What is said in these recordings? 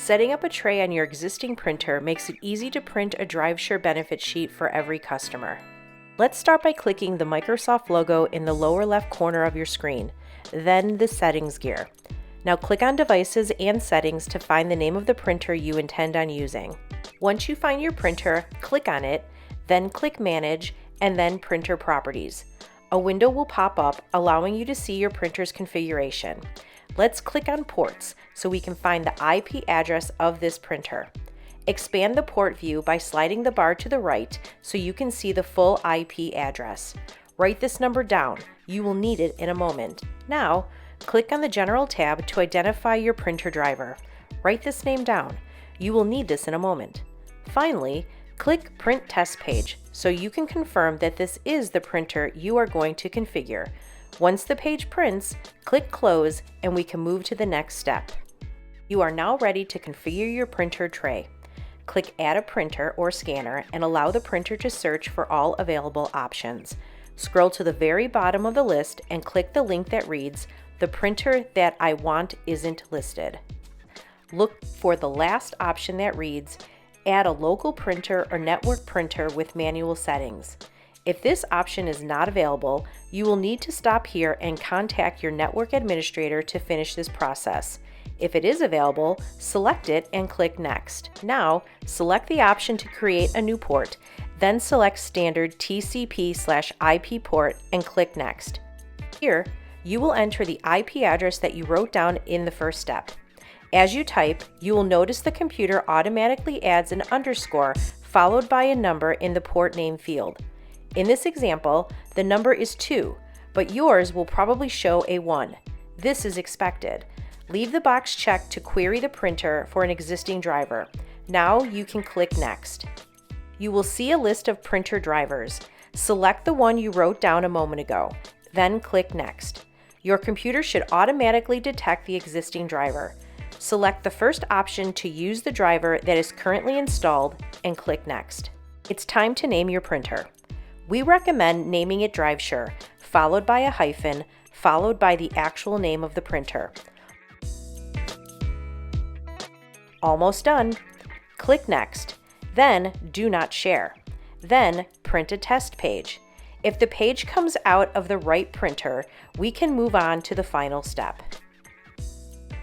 Setting up a tray on your existing printer makes it easy to print a DriveSure benefit sheet for every customer. Let's start by clicking the Microsoft logo in the lower left corner of your screen, then the Settings gear. Now click on Devices and Settings to find the name of the printer you intend on using. Once you find your printer, click on it, then click Manage, and then Printer Properties. A window will pop up allowing you to see your printer's configuration. Let's click on Ports so we can find the IP address of this printer. Expand the port view by sliding the bar to the right so you can see the full IP address. Write this number down. You will need it in a moment. Now, click on the General tab to identify your printer driver. Write this name down. You will need this in a moment. Finally, click Print Test Page so you can confirm that this is the printer you are going to configure. Once the page prints, click Close and we can move to the next step. You are now ready to configure your printer tray. Click Add a printer or scanner and allow the printer to search for all available options. Scroll to the very bottom of the list and click the link that reads, "The printer that I want isn't listed." Look for the last option that reads, "Add a local printer or network printer with manual settings." If this option is not available, you will need to stop here and contact your network administrator to finish this process. If it is available, select it and click Next. Now, select the option to create a new port, then select Standard TCP/IP port and click Next. Here, you will enter the IP address that you wrote down in the first step. As you type, you will notice the computer automatically adds an underscore followed by a number in the port name field. In this example, the number is 2, but yours will probably show a 1. This is expected. Leave the box checked to query the printer for an existing driver. Now you can click Next. You will see a list of printer drivers. Select the one you wrote down a moment ago, then click Next. Your computer should automatically detect the existing driver. Select the first option to use the driver that is currently installed and click Next. It's time to name your printer. We recommend naming it DriveSure, followed by a hyphen, followed by the actual name of the printer. Almost done. Click Next. Then Do Not Share. Then Print a Test Page. If the page comes out of the right printer, we can move on to the final step.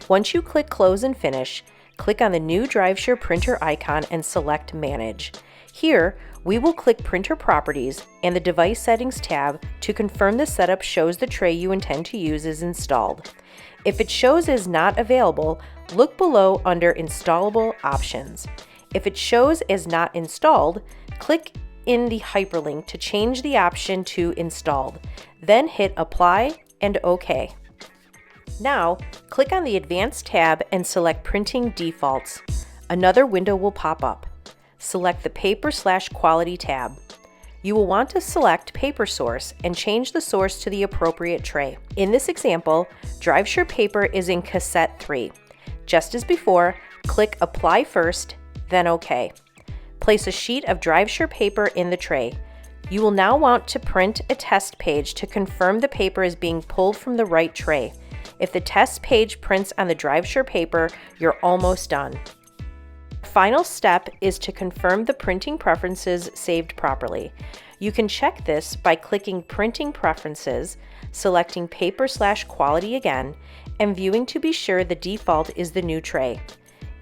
Once you click Close and Finish, click on the new DriveSure printer icon and select Manage. Here, we will click Printer Properties and the Device Settings tab to confirm the setup shows the tray you intend to use is installed. If it shows as not available, look below under Installable Options. If it shows as not installed, click in the hyperlink to change the option to Installed, then hit Apply and OK. Now, click on the Advanced tab and select Printing Defaults. Another window will pop up. Select the Paper/Quality tab. You will want to select Paper Source and change the source to the appropriate tray. In this example, DriveSure paper is in Cassette 3. Just as before, click Apply first, then OK. Place a sheet of DriveSure paper in the tray. You will now want to print a test page to confirm the paper is being pulled from the right tray. If the test page prints on the DriveSure paper, you're almost done. Final step is to confirm the printing preferences saved properly. You can check this by clicking Printing Preferences, selecting Paper/Quality again, and viewing to be sure the default is the new tray.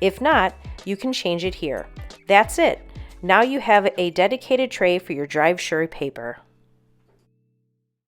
If not, you can change it here. That's it. Now you have a dedicated tray for your DriveSure paper.